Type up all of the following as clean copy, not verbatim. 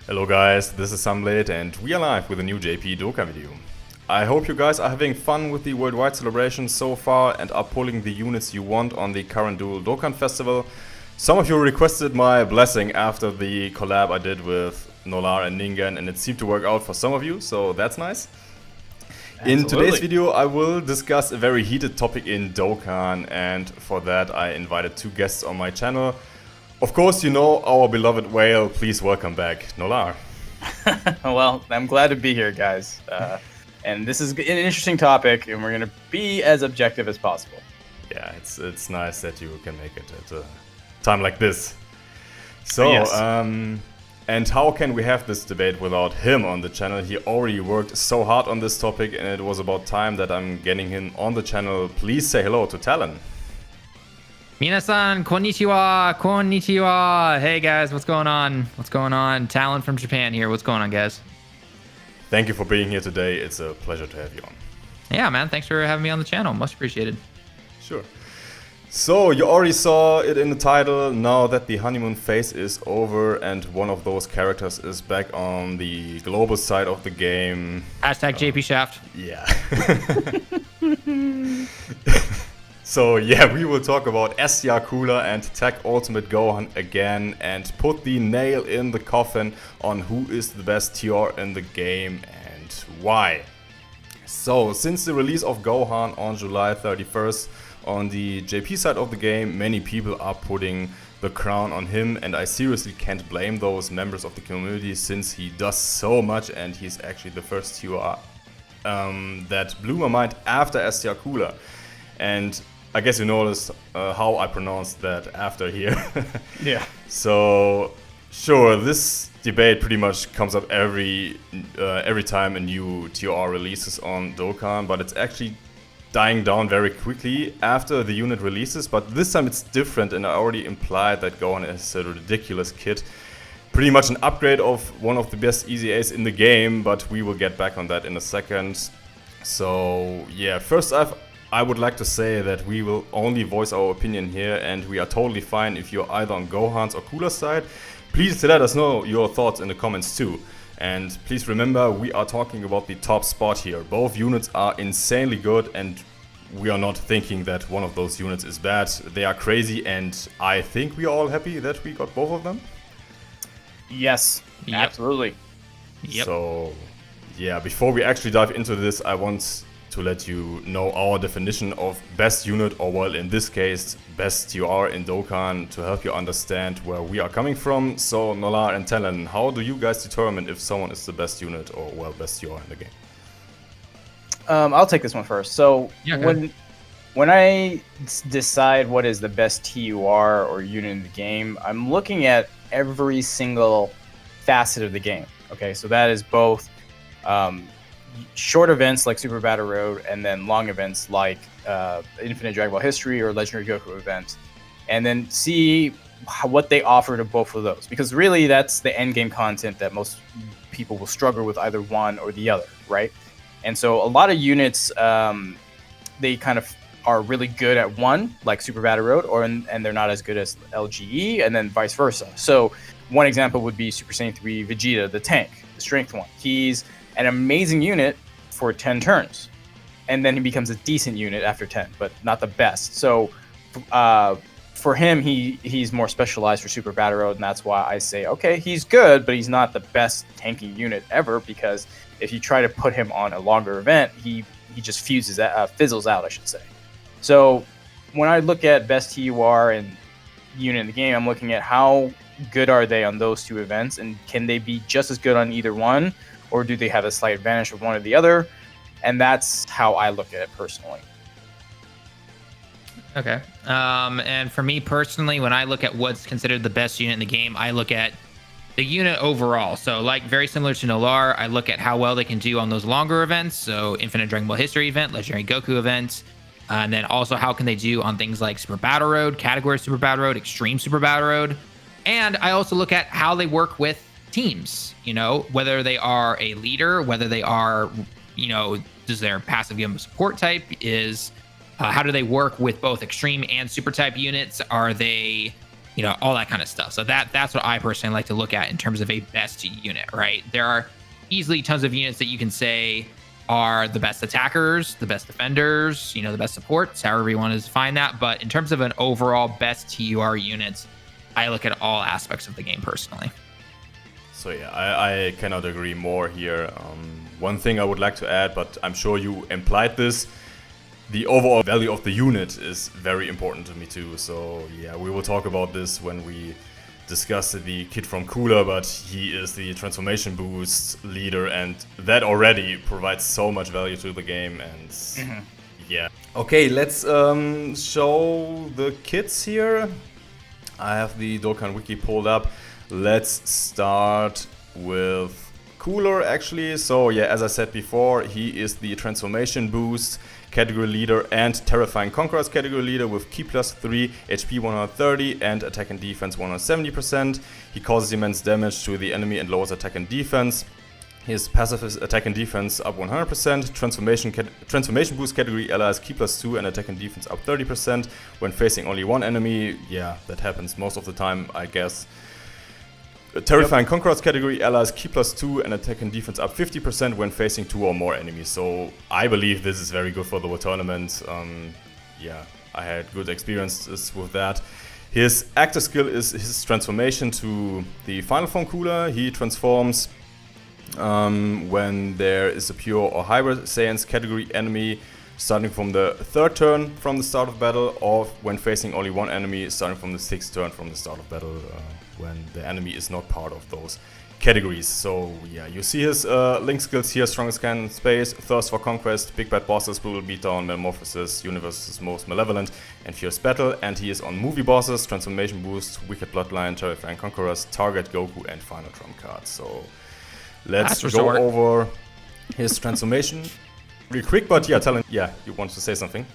Hello guys, this is Sunblade and we are live with a new JP Dokkan video. I hope you guys are having fun with the worldwide celebration so far and are pulling the units you want on the current dual Dokkan festival. Some of you requested my blessing after the collab I did with Nolar and Ningen, and it seemed to work out for some of you, so that's nice. In today's video I will discuss a very heated topic in Dokkan, and for that I invited two guests on my channel. Of course, you know our beloved whale. Please welcome back Nolar. Well, I'm glad to be here, guys. And this is an interesting topic, and we're going to be as objective as possible. Yeah, it's nice that you can make it at a time like this. So, Yes. And how can we have this debate without him on the channel? He already worked so hard on this topic, and it was about time that I'm getting him on the channel. Please say hello to Talon. Minasan, konnichiwa, konnichiwa. Hey guys, what's going on? What's going on? Talon from Japan here. What's going on, guys? Thank you for being here today. It's a pleasure to have you on. Yeah, man. Thanks for having me on the channel. Much appreciated. Sure. So, you already saw it in the title. Now that the honeymoon phase is over and one of those characters is back on the global side of the game. Hashtag JP Shaft. Yeah. So yeah, we will talk about SDR Cooler and Tech Ultimate Gohan again and put the nail in the coffin on who is the best TR in the game and why. So, since the release of Gohan on July 31st on the JP side of the game, many people are putting the crown on him, and I seriously can't blame those members of the community since he does so much and he's actually the first TR that blew my mind after SDR Cooler. And I guess you noticed how I pronounced that after here. Yeah. So, sure, this debate pretty much comes up every time a new TR releases on Dokkan, but it's actually dying down very quickly after the unit releases. But this time it's different, and I already implied that Gohan is a ridiculous kit. Pretty much an upgrade of one of the best EZAs in the game, but we will get back on that in a second. So, yeah, first I would like to say that we will only voice our opinion here, and we are totally fine if you're either on Gohan's or Cooler's side. Please let us know your thoughts in the comments too. And please remember, we are talking about the top spot here. Both units are insanely good, and we are not thinking that one of those units is bad. They are crazy, and I think we are all happy that we got both of them. Yes, Yep. absolutely. Yep. So, yeah, before we actually dive into this, I want to let you know our definition of best unit, or well, in this case, best TR in Dokkan, to help you understand where we are coming from. So, Nolar and Talon, how do you guys determine if someone is the best unit or, well, best TR in the game? I'll take this one first. So Yeah, go ahead. when I decide what is the best TUR or unit in the game, I'm looking at every single facet of the game. Okay, so that is both short events like Super Battle Road, and then long events like Infinite Dragon Ball History or Legendary Goku event, and then see what they offer to both of those. Because really, that's the end game content that most people will struggle with either one or the other, right? And so a lot of units, they kind of are really good at one, like Super Battle Road, and they're not as good as LGE, and then vice versa. So one example would be Super Saiyan 3 Vegeta, the tank, the strength one. He's an amazing unit for 10 turns, and then he becomes a decent unit after 10, but not the best. So for him, he's more specialized for Super Battle Road, and that's why I say, okay, he's good, but he's not the best tanking unit ever, because if you try to put him on a longer event, he just fizzles out, I should say. So when I look at best TUR and unit in the game, I'm looking at how good are they on those two events, and can they be just as good on either one, or do they have a slight advantage of one or the other? And that's how I look at it personally. Okay. And for me personally, when I look at what's considered the best unit in the game, I look at the unit overall. So, like, very similar to Nolar, I look at how well they can do on those longer events. So, Infinite Dragon Ball History event, Legendary Goku event, and then also how can they do on things like Super Battle Road, Category Super Battle Road, Extreme Super Battle Road. And I also look at how they work with teams, you know, whether they are a leader, whether they are, you know, does their passive give them a support type, is how do they work with both extreme and super type units? Are they, all that kind of stuff. So that's what I personally like to look at in terms of a best unit, right? There are easily tons of units that you can say are the best attackers, the best defenders, the best supports, however you want to define that. But in terms of an overall best TUR units, I look at all aspects of the game personally. So yeah, I cannot agree more here. One thing I would like to add, but I'm sure you implied this, the overall value of the unit is very important to me too. So yeah, we will talk about this when we discuss the kid from Cooler, but he is the transformation boost leader, and that already provides so much value to the game. And yeah. Okay, let's show the kits here. I have the Dokkan wiki pulled up. Let's start with Cooler actually. So yeah, as I said before, he is the transformation boost category leader and terrifying conquerors category leader with Ki plus 3, HP 130 and attack and defense 170%. He causes immense damage to the enemy and lowers attack and defense. His passive is attack and defense up 100%. Transformation boost category allies Ki plus 2 and attack and defense up 30% when facing only one enemy. Yeah, that happens most of the time, I guess. Terrifying Conquerors category allies Ki plus 2 and attack and defense up 50% when facing 2 or more enemies. So I believe this is very good for the World Tournament. Yeah, I had good experiences with that. His active skill is his transformation to the final form Cooler. He transforms when there is a pure or hybrid Saiyans category enemy starting from the 3rd turn from the start of battle, or when facing only one enemy starting from the 6th turn from the start of battle, when the enemy is not part of those categories. So yeah, you see his link skills here: Strongest Cannon in Space, Thirst for Conquest, Big Bad Bosses, Brutal Beatdown, Metamorphosis, Universe's Most Malevolent, and Fierce Battle. And he is on Movie Bosses, Transformation Boost, Wicked Bloodline, Terrifying Conquerors, Target Goku, and Final Trump Card. So let's go over his transformation real quick. But yeah, you want to say something?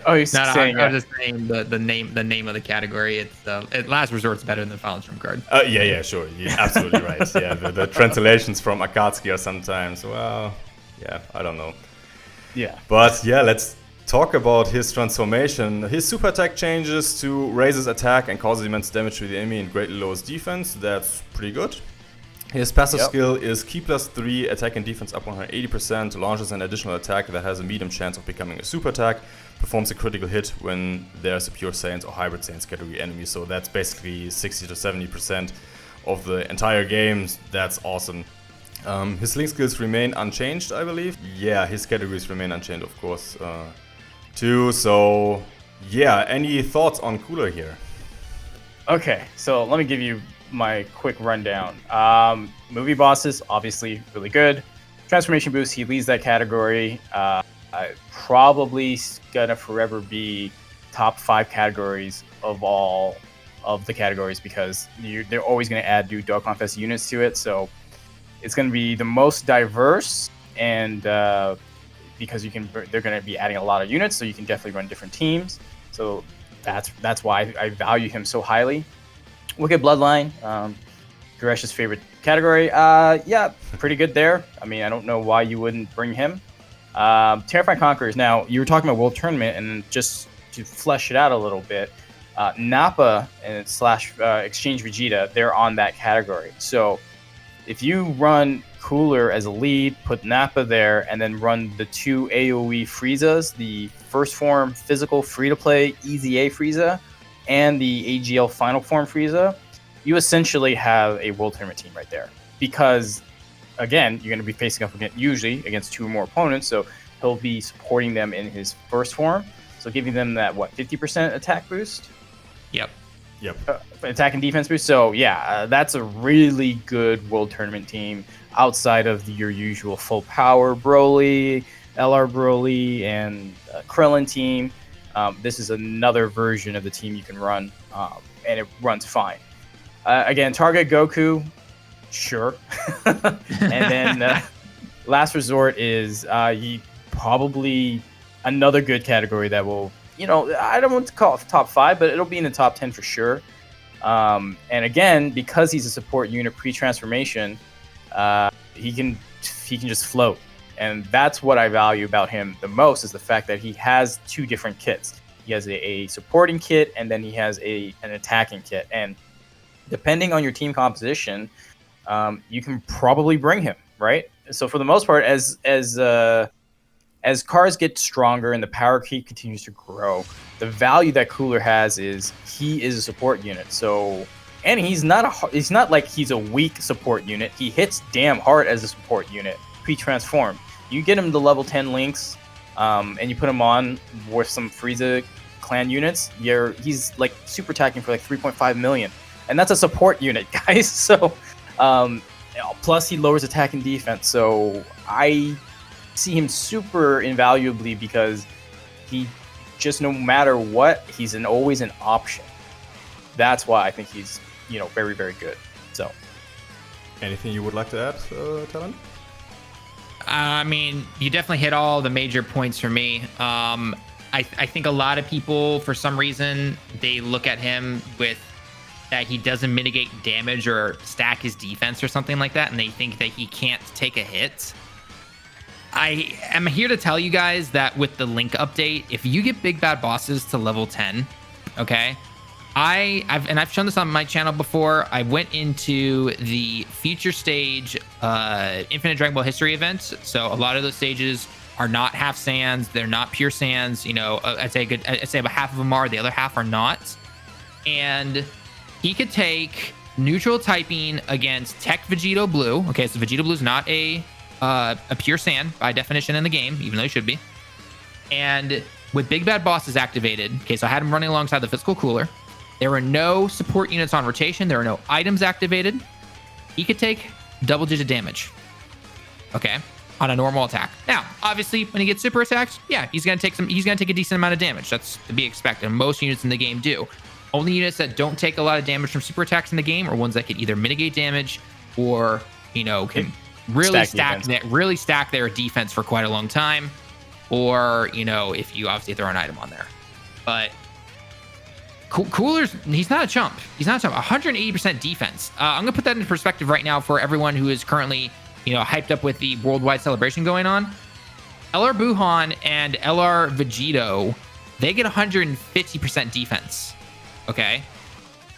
Oh, you're saying? I'm just saying the name of the category. It's Last Resort's better than the Final Trump Card. Yeah, sure. You're absolutely right. Yeah, the translations from Akatsuki are sometimes, well, yeah, I don't know. Yeah. But yeah, let's talk about his transformation. His super attack changes to raise his attack and causes immense damage to the enemy and greatly lowers defense. That's pretty good. His passive skill is Ki plus 3, attack and defense up 180%, launches an additional attack that has a medium chance of becoming a super attack, performs a critical hit when there's a pure Saiyans or hybrid Saiyans category enemy. So that's basically 60 to 70% of the entire game. That's awesome. His link skills remain unchanged, I believe. Yeah, his categories remain unchanged, of course, too. So yeah, any thoughts on Cooler here? Okay, so let me give you my quick rundown. Movie Bosses, obviously really good. Transformation Boost, he leads that category. Probably gonna forever be top 5 categories of all of the categories, because they're always gonna add new Dokkan Fest units to it. So it's gonna be the most diverse, and because they're gonna be adding a lot of units, so you can definitely run different teams. So that's why I value him so highly. Wicked Bloodline, Garesh's favorite category. Yeah, pretty good there. I mean, I don't know why you wouldn't bring him. Terrifying Conquerors. Now, you were talking about World Tournament, and just to flesh it out a little bit, Nappa and / Exchange Vegeta, they're on that category. So if you run Cooler as a lead, put Nappa there, and then run the 2 AoE Friezas, the first form physical free-to-play EZA Frieza, and the AGL Final Form Frieza, you essentially have a World Tournament team right there. Because, again, you're going to be facing up usually against 2 or more opponents, so he'll be supporting them in his first form, so giving them that, 50% attack boost? Yep. Attack and defense boost. So, yeah, that's a really good World Tournament team outside of your usual full power Broly, LR Broly, and Krillin team. This is another version of the team you can run, and it runs fine. Again, Target Goku, sure. And then Last Resort is probably another good category that will, I don't want to call it top 5, but it'll be in the top 10 for sure. And again, because he's a support unit pre-transformation, he can just float. And that's what I value about him the most, is the fact that he has 2 different kits. he has a supporting kit, and then he has an attacking kit. And depending on your team composition, you can probably bring him, right? So for the most part, as cars get stronger and the power creep continues to grow, the value that Cooler has is he is a support unit. So, and he's not like he's a weak support unit. He hits damn hard as a support unit, pre-transformed. You get him to level 10 links, and you put him on with some Frieza clan units, he's like super attacking for like 3.5 million. And that's a support unit, guys. So, plus he lowers attack and defense. So I see him super invaluably because he just, no matter what, he's always an option. That's why I think he's, very, very good. So, anything you would like to add, Talon? I mean, you definitely hit all the major points for me. I think a lot of people, for some reason, they look at him with that he doesn't mitigate damage or stack his defense or something like that, and they think that he can't take a hit. I am here to tell you guys that with the link update, if you get big bad bosses to level 10, okay, I've shown this on my channel before. I went into the future stage Infinite Dragon Ball History events. So a lot of those stages are not half sands, they're not pure sands. I'd say about half of them are, the other half are not. And he could take neutral typing against Tech Vegito Blue. Okay, so Vegito Blue is not a pure sand by definition in the game, even though he should be. And with Big Bad Bosses activated, okay, so I had him running alongside the physical cooler. There were no support units on rotation. There were no items activated. He could take double-digit damage, okay, on a normal attack. Now, obviously, when he gets super attacks, yeah, he's gonna take a decent amount of damage. That's to be expected. Most units in the game do. Only units that don't take a lot of damage from super attacks in the game are ones that can either mitigate damage or, can really stack their defense for quite a long time, or if you obviously throw an item on there. But Cooler's, he's not a chump. 180% defense. I'm gonna put that into perspective right now for everyone who is currently hyped up with the worldwide celebration going on. LR Buhan and LR Vegito, they get 150% defense. Okay.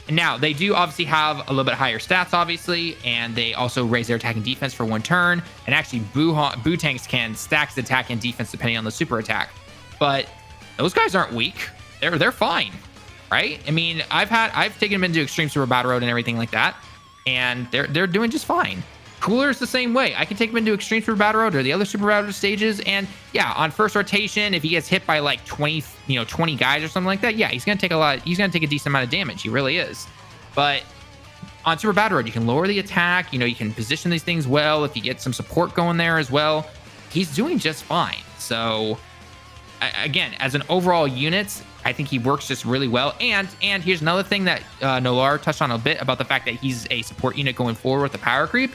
And now they do obviously have a little bit higher stats, obviously, and they also raise their attack and defense for one turn. And actually, Boo-Tanks can stack his attack and defense depending on the super attack. But those guys aren't weak. They're fine, right? I mean, I've taken them into Extreme Super Battle Road and everything like that, and they're doing just fine. Cooler's the same way. I can take him into Extreme Super Battle Road or the other Super Battle Road stages, and yeah, on first rotation, if he gets hit by like 20 guys or something like that, yeah, he's gonna take a decent amount of damage. He really is. But on Super Battle Road, you can lower the attack. You can position these things well. If you get some support going there as well, he's doing just fine. So again, as an overall unit, I think he works just really well. And here's another thing that Nolar touched on a bit about the fact that he's a support unit going forward with the power creep.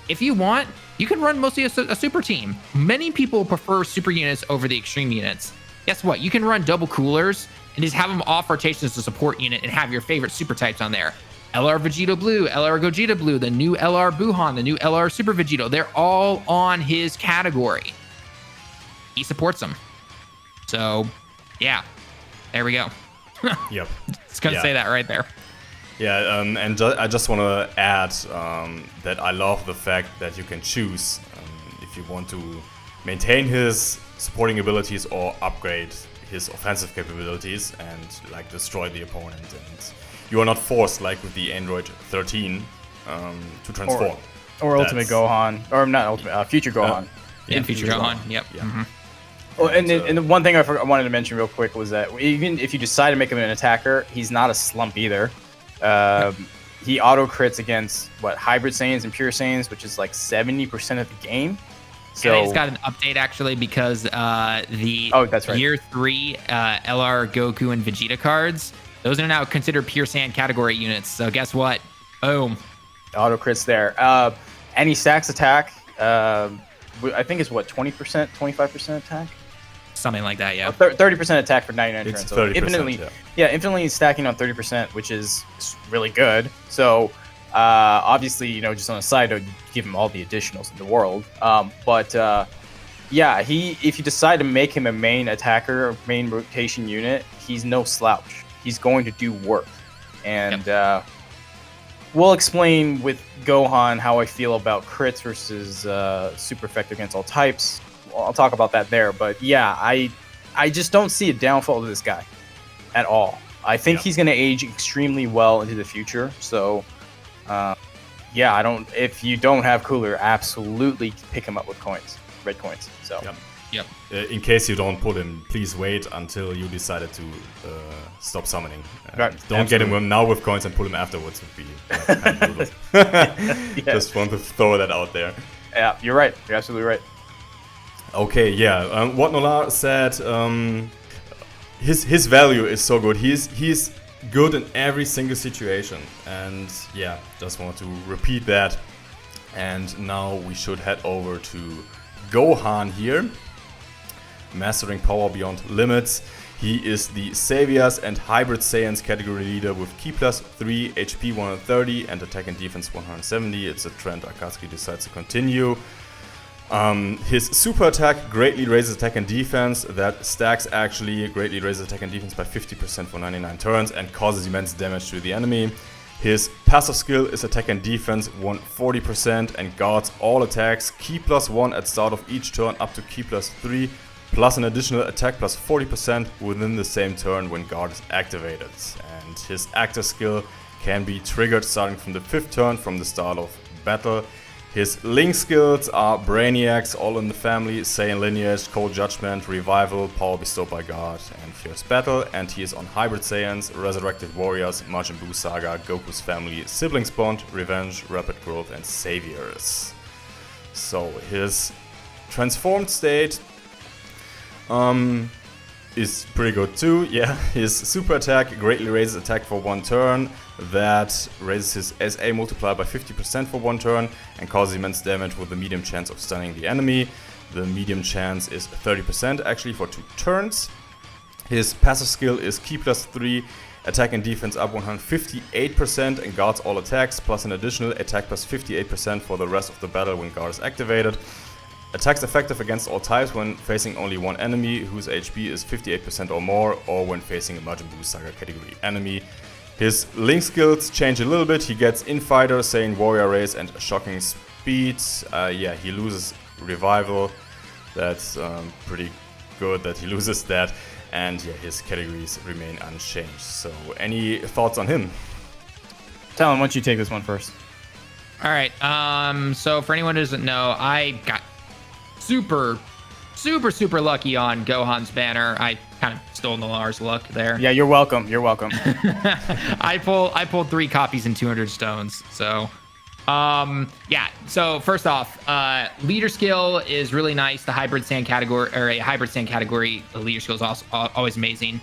If you want, you can run mostly a super team. Many people prefer super units over the extreme units. Guess what? You can run double coolers and just have them off rotation as a support unit and have your favorite super types on there. LR Vegito Blue, LR Gogeta Blue, the new LR Buhan, the new LR Super Vegito. They're all on his category. He supports them. So, yeah, there we go. Yep. Just gonna say that right there. Yeah, I just want to add that I love the fact that you can choose if you want to maintain his supporting abilities or upgrade his offensive capabilities and like destroy the opponent. And you are not forced, like with the Android 13, to transform. Or Ultimate Gohan, or not Ultimate, Future Gohan. Yeah, Future Gohan. Yep. Yeah. Mm-hmm. Oh, and the one thing I wanted to mention real quick was that even if you decide to make him an attacker, he's not a slump either. He auto crits against Hybrid Saiyans and Pure Saiyans, which is like 70% of the game. So and he's got an update actually because that's right. Year 3 LR Goku and Vegeta cards, those are now considered Pure Saiyan category units. So guess what? Boom. Auto crits there. And he stacks attack. I think it's 20%, 25% attack. Something like that, yeah. 30% attack for 99 It's turns. So 30%, infinitely, infinitely stacking on 30%, which is really good. So obviously, just on a side note, you give him all the additionals in the world. But Yeah, if you decide to make him a main attacker, main rotation unit, he's no slouch. He's going to do work. And we'll explain with Gohan how I feel about crits versus super effective against all types. I'll talk about that there. But yeah, I just don't see a downfall to this guy at all. I think he's going to age extremely well into the future. So, yeah, if you don't have Cooler, absolutely pick him up with coins, red coins. So. Yep. In case you don't pull him, please wait until you decided to stop summoning. Right. Don't get him now with coins and pull him afterwards would be kind of brutal. Just want to throw that out there. Yeah, you're right. You're absolutely right. Okay, yeah. What Nolar said, his value is so good. He's good in every single situation, and yeah, just want to repeat that. And now we should head over to Gohan here. Mastering Power Beyond Limits. He is the Saviors and Hybrid Saiyans category leader with Ki plus 3, HP 130 and Attack and Defense 170. It's a trend Akatsuki decides to continue. His super attack greatly raises attack and defense. That stacks actually greatly raises attack and defense by 50% for 99 turns and causes immense damage to the enemy. His passive skill is attack and defense 140% and guards all attacks. Ki plus 1 at start of each turn up to Ki plus 3. Plus an additional attack plus 40% within the same turn when guard is activated. And his active skill can be triggered starting from the 5th turn from the start of battle. His link skills are Brainiacs, All in the Family, Saiyan Lineage, Cold Judgment, Revival, Power Bestowed by God, and Fierce Battle. And he is on Hybrid Saiyans, Resurrected Warriors, Majin Buu Saga, Goku's Family, Siblings Bond, Revenge, Rapid Growth, and Saviors. So his transformed state is pretty good too. Yeah, his super attack greatly raises attack for 1 turn. That raises his SA multiplier by 50% for 1 turn and causes immense damage with a medium chance of stunning the enemy. The medium chance is 30% actually for 2 turns. His passive skill is Ki plus 3, attack and defense up 158% and guards all attacks, plus an additional attack plus 58% for the rest of the battle when guard is activated. Attacks effective against all types when facing only one enemy whose HP is 58% or more, or when facing a Majin Buu Saga category enemy. His link skills change a little bit. He gets Infighter, Saiyan Warrior Race, and Shocking Speed. Yeah, he loses Revival. That's pretty good that he loses that. And yeah, his categories remain unchanged. So, any thoughts on him? Talon, why don't you take this one first? All right. So for anyone who doesn't know, I got super lucky on Gohan's banner. I kind of stole Nolar's luck there. Yeah, you're welcome. You're welcome. I pulled 3 copies and 200 stones. So, yeah. So first off, leader skill is really nice. The hybrid sand category or a hybrid sand category, the leader skill is also always amazing.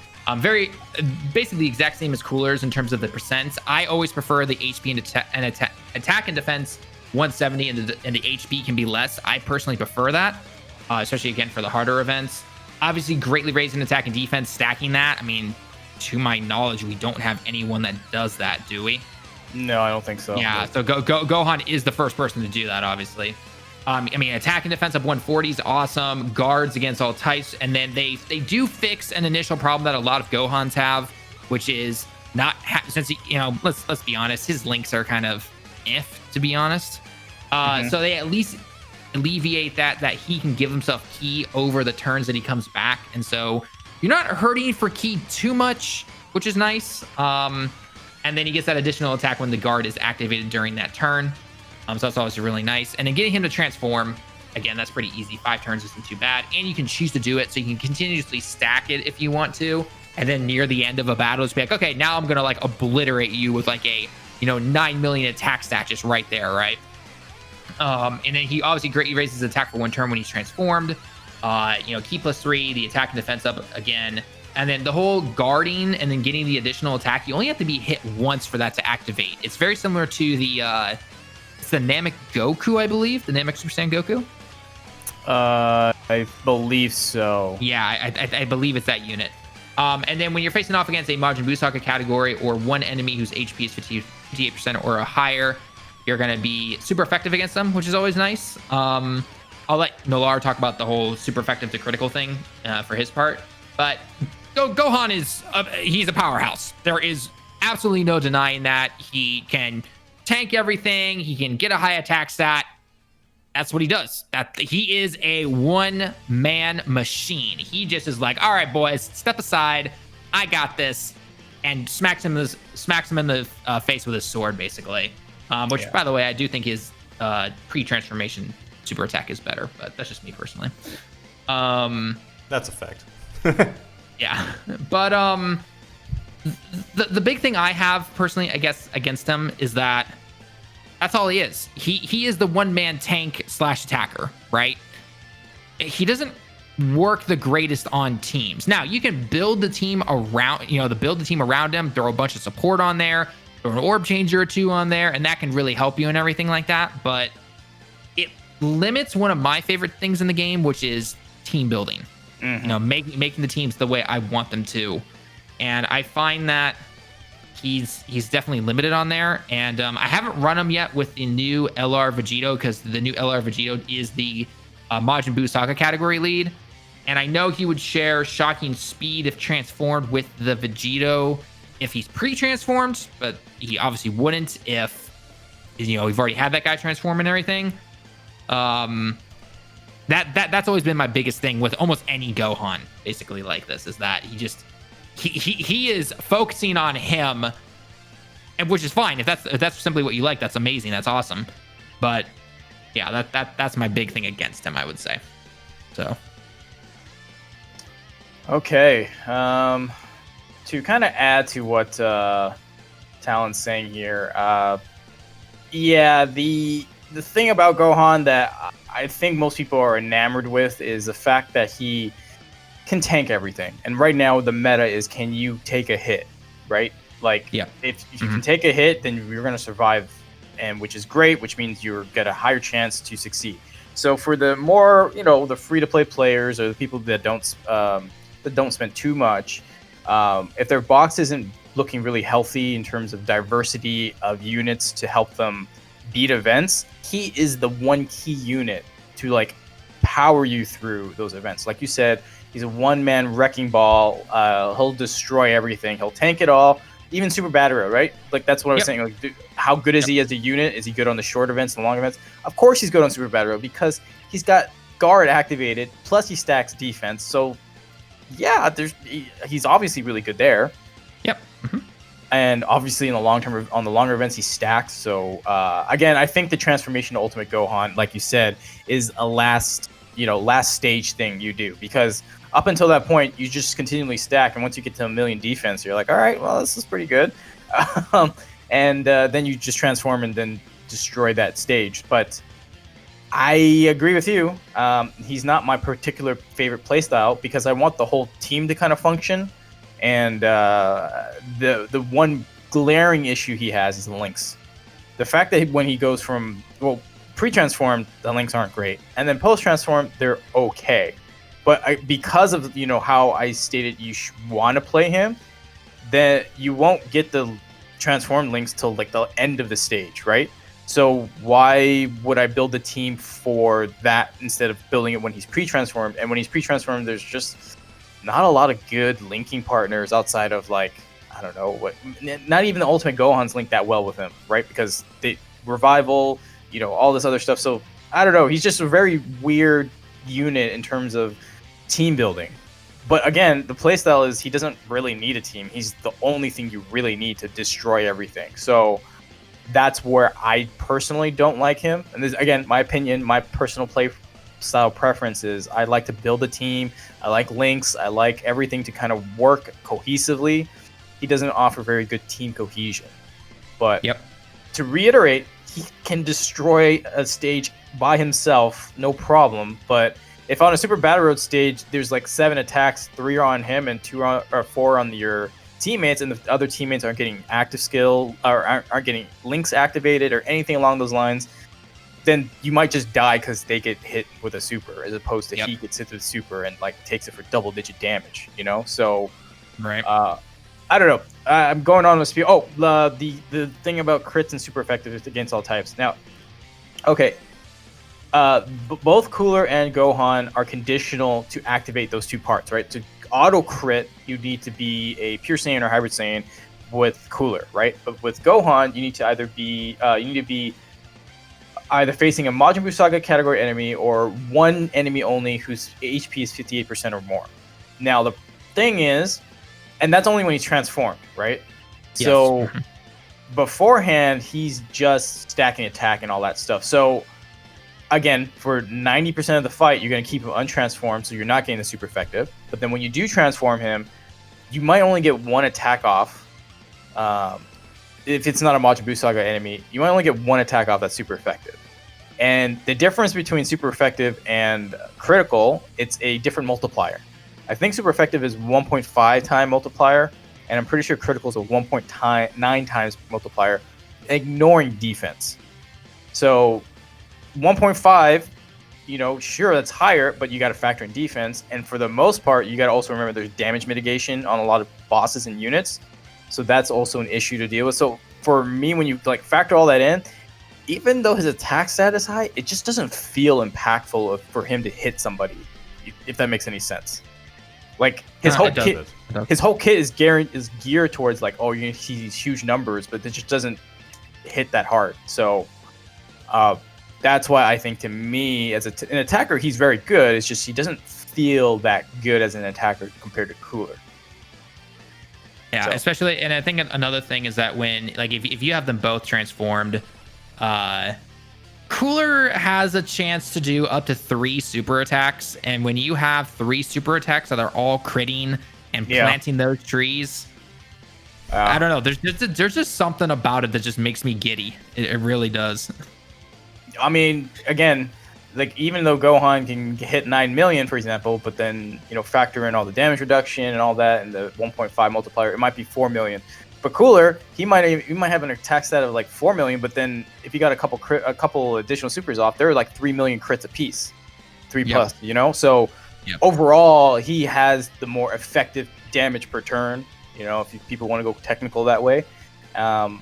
Basically the exact same as Cooler's in terms of the percents. I always prefer the HP and attack and defense 170 and the HP can be less. I personally prefer that, especially again for the harder events. Obviously, greatly raising attack and defense, stacking that. I mean, to my knowledge, we don't have anyone that does that, do we? No, I don't think so. Yeah, so Gohan is the first person to do that, obviously. I mean, attack and defense up 140 is awesome. Guards against all types, and then they do fix an initial problem that a lot of Gohans have, which is not since let's be honest, his links are kind of to be honest. So they at least alleviate that he can give himself Ki over the turns that he comes back, and so you're not hurting for Ki too much, which is nice. And then he gets that additional attack when the guard is activated during that turn. So that's obviously really nice. And then getting him to transform, again, that's pretty easy. 5 turns isn't too bad, and you can choose to do it, so you can continuously stack it if you want to. And then near the end of a battle, just be like, okay, now I'm gonna like obliterate you with like a 9 million attack stat just right there, right? And then he obviously greatly raises his attack for 1 turn when he's transformed. Ki plus 3, the attack and defense up again. And then the whole guarding and then getting the additional attack, you only have to be hit once for that to activate. It's very similar to the Namek Goku, I believe. The Namek Super Saiyan Goku? I believe so. Yeah, I believe it's that unit. And then when you're facing off against a Majin Buu Saga category or one enemy whose HP is 58% or higher, you're going to be super effective against them, which is always nice. I'll let Nolar talk about the whole super effective to critical thing for his part. But Gohan he's a powerhouse. There is absolutely no denying that. He can tank everything. He can get a high attack stat. That's what he does. That he is a one-man machine. He just is like, all right, boys, step aside. I got this, and smacks him in the face with his sword, basically. Which, by the way, I do think his pre-transformation super attack is better, but that's just me personally. That's a fact. Yeah, but the big thing I have personally, I guess, against him is that that's all he is. He is the one-man tank / attacker, right? He doesn't work the greatest on teams. Now, you can build the team around, him, throw a bunch of support on there, throw an orb changer or two on there, and that can really help you and everything like that. But it limits one of my favorite things in the game, which is team building. Making the teams the way I want them to. And I find that he's definitely limited on there. And I haven't run him yet with the new LR Vegito, because the new LR Vegito is the Majin Buu Saga category lead. And I know he would share shocking speed if transformed with the Vegito if he's pre-transformed, but he obviously wouldn't if, we've already had that guy transform and everything. That's always been my biggest thing with almost any Gohan, basically, like this, is that he is focusing on him, and which is fine. If that's simply what you like, that's amazing. That's awesome. But yeah, that's my big thing against him, I would say. So. Okay. To kind of add to what Talon's saying here, the thing about Gohan that I think most people are enamored with is the fact that he can tank everything. And right now the meta is, can you take a hit, right? Like, if you can take a hit, then you're going to survive, and which is great, which means you get a higher chance to succeed. So for the more, the free-to-play players or the people that don't spend too much, if their box isn't looking really healthy in terms of diversity of units to help them beat events, he is the one key unit to power you through those events. Like you said, he's a one-man wrecking ball. He'll destroy everything. He'll tank it all, even Super Battery, right? That's what I was saying. How good is he as a unit? Is he good on the short events and the long events? Of course he's good on Super Battery, because he's got guard activated, plus he stacks defense. So yeah, he's obviously really good there. Yep. And obviously on the longer events, he stacks. So again, I think the transformation to Ultimate Gohan, like you said, is a last stage thing you do, because up until that point, you just continually stack, and once you get to 1,000,000 defense, you're like, all right, well, this is pretty good. And then you just transform and then destroy that stage. But I agree with you. He's not my particular favorite playstyle, because I want the whole team to kind of function. And the one glaring issue he has is the links. The fact that when he goes from, pre-transformed, the links aren't great, and then post-transform, they're okay. But because of how I stated you want to play him, then you won't get the transformed links till the end of the stage, right? So why would I build a team for that instead of building it when he's pre-transformed? And when he's pre-transformed, there's just not a lot of good linking partners outside of I don't know what. Not even the Ultimate Gohan's linked that well with him, right? Because the revival, all this other stuff. So I don't know. He's just a very weird unit in terms of team building. But again, the playstyle is he doesn't really need a team. He's the only thing you really need to destroy everything. So that's where I personally don't like him. And this, again, my opinion, my personal play style preference is I like to build a team. I like links. I like everything to kind of work cohesively. He doesn't offer very good team cohesion. But to reiterate, he can destroy a stage by himself, no problem. But if on a Super Battle Road stage, there's 7 attacks, 3 are on him and 4 on your teammates, and the other teammates aren't getting active skill or aren't getting links activated or anything along those lines, then you might just die because they get hit with a super, as opposed to he gets hit with a super and takes it for double-digit damage. So right. I don't know. I'm going on with speed. Oh, the thing about crits and super effective against all types. Now, okay. both Cooler and Gohan are conditional to activate those two parts, right? To auto crit, you need to be a pure Saiyan or hybrid Saiyan with Cooler, right? But with Gohan, you need to either be either facing a Majin Buu Saga category enemy or one enemy only whose HP is 58% or more. Now the thing is, and that's only when he's transformed, right? Yes. So beforehand, he's just stacking attack and all that stuff. So again, for 90% of the fight, you're going to keep him untransformed, so you're not getting the super effective. But then when you do transform him, you might only get one attack off. If it's not a Majin Buu Saga enemy, you might only get one attack off that's super effective. And the difference between super effective and critical, it's a different multiplier. I think super effective is 1.5 time multiplier, and I'm pretty sure critical is a 1.9 times multiplier, ignoring defense. So 1.5, sure, that's higher, but you got to factor in defense. And for the most part, you got to also remember there's damage mitigation on a lot of bosses and units. So that's also an issue to deal with. So for me, when you factor all that in, even though his attack stat is high, it just doesn't feel impactful for him to hit somebody, if that makes any sense. Like his whole kit is geared towards you're gonna see these huge numbers, but it just doesn't hit that hard. So that's why I think, to me, as an attacker, he's very good. It's just he doesn't feel that good as an attacker compared to Cooler. Yeah, especially, and I think another thing is that when if you have them both transformed, Cooler has a chance to do up to 3 super attacks, and when you have 3 super attacks that are all critting and planting those trees, I don't know. There's just something about it that just makes me giddy. It really does. I mean, again, even though Gohan can hit 9 million, for example, but then factor in all the damage reduction and all that, and the 1.5 multiplier, it might be 4 million. But Cooler, he might have an attack stat of 4 million, but then if you got a couple additional supers off, they're 3 million crits apiece, 3 plus. So overall, he has the more effective damage per turn. If people want to go technical that way. But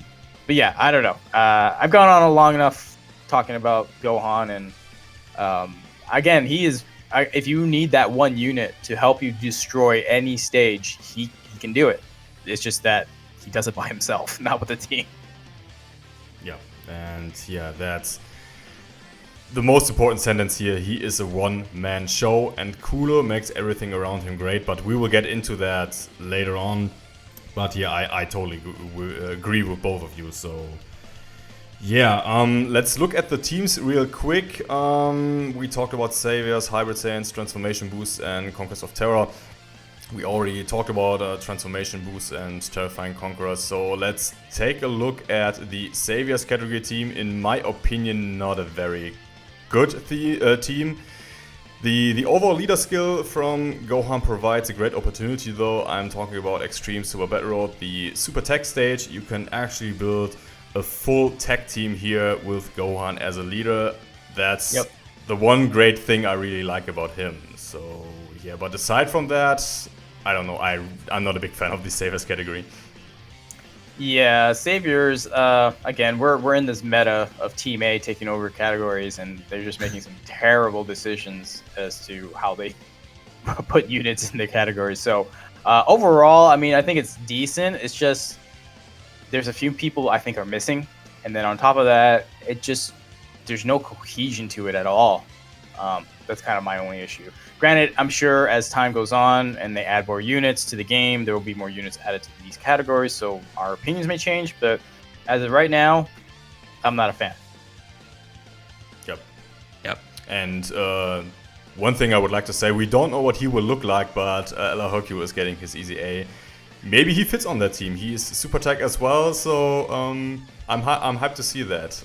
yeah, I don't know. I've gone on a long enough talking about Gohan, and again, he is. If you need that one unit to help you destroy any stage, he can do it. It's just that he does it by himself, not with the team. Yeah, and that's the most important sentence here. He is a one-man show, and Cooler makes everything around him great, but we will get into that later on. But yeah, I totally agree with both of you, so yeah, let's look at the teams real quick. We talked about Saviors, Hybrid Saiyans, Transformation Boost, and Conquest of Terror. We already talked about Transformation Boost and Terrifying Conquerors, so let's take a look at the Saviors category team. In my opinion, not a very good team. The overall leader skill from Gohan provides a great opportunity, though. I'm talking about Extreme Super Battle Road, the Super Tech stage. You can actually build a full tech team here with Gohan as a leader. That's the one great thing I really like about him. So yeah, but aside from that, I don't know. I'm not a big fan of the Saviors category. Yeah, Saviors, again, we're in this meta of Team A taking over categories, and they're just making some terrible decisions as to how they put units in their categories. So overall, I mean, I think it's decent. It's just there's a few people I think are missing, and then on top of that, there's no cohesion to it at all. That's kind of my only issue. Granted, I'm sure as time goes on and they add more units to the game, there will be more units added to these categories, so our opinions may change, but as of right now, I'm not a fan. Yep. And one thing I would like to say, we don't know what he will look like, but Ella Hercule is getting his easy A. Maybe he fits on that team. He is super tech as well, so I'm hyped to see that.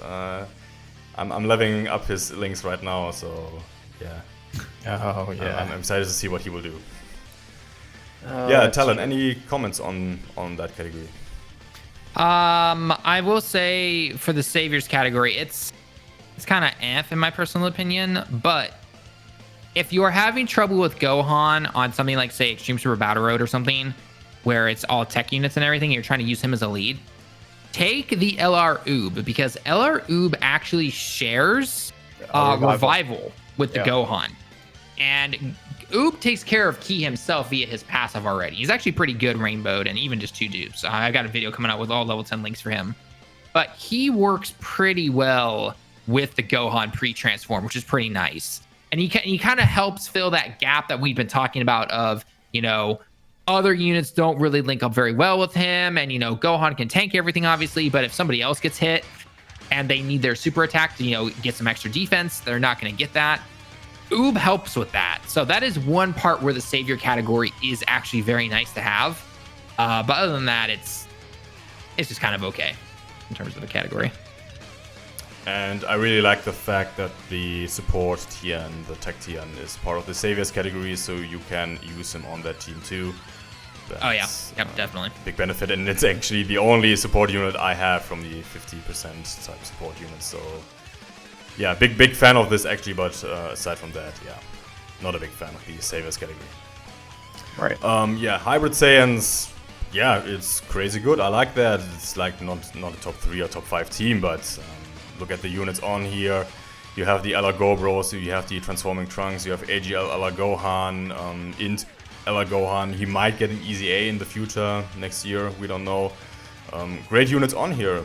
I'm leveling up his links right now, so yeah. Oh yeah. I'm excited to see what he will do. Talon, any comments on that category? I will say for the Saviors category, it's kind of in my personal opinion, but if you're having trouble with Gohan on something like, say, Extreme Super Battle Road or something, where it's all tech units and everything, you're trying to use him as a lead, take the LR Oob, because LR Oob actually shares Revival with the Yeah. Gohan. And Oop takes care of Ki himself via his passive already. He's actually pretty good rainbowed and even just 2 dupes. I've got a video coming out with all level 10 links for him. But he works pretty well with the Gohan pre-transform, which is pretty nice. And he kind of helps fill that gap that we've been talking about of, other units don't really link up very well with him. And, Gohan can tank everything, obviously. But if somebody else gets hit and they need their super attack to, get some extra defense, they're not going to get that. Oob helps with that. So that is one part where the savior category is actually very nice to have. But other than that, it's just kind of okay in terms of the category. And I really like the fact that the support Tian, the tech Tian, is part of the saviors category, so you can use him on that team too. That's, Yep, definitely. Big benefit, and it's actually the only support unit I have from the 50% type support unit. So yeah, big fan of this actually, but aside from that, yeah, not a big fan of the saviors category. Right. Yeah, hybrid Saiyans. Yeah, it's crazy good. I like that. It's like not a top 3 or top 5 team, but look at the units on here. You have the Ella Gobro, so you have the transforming Trunks. You have AGL Ella Gohan, Int Ella Gohan. He might get an easy A in the future next year. We don't know. Great units on here.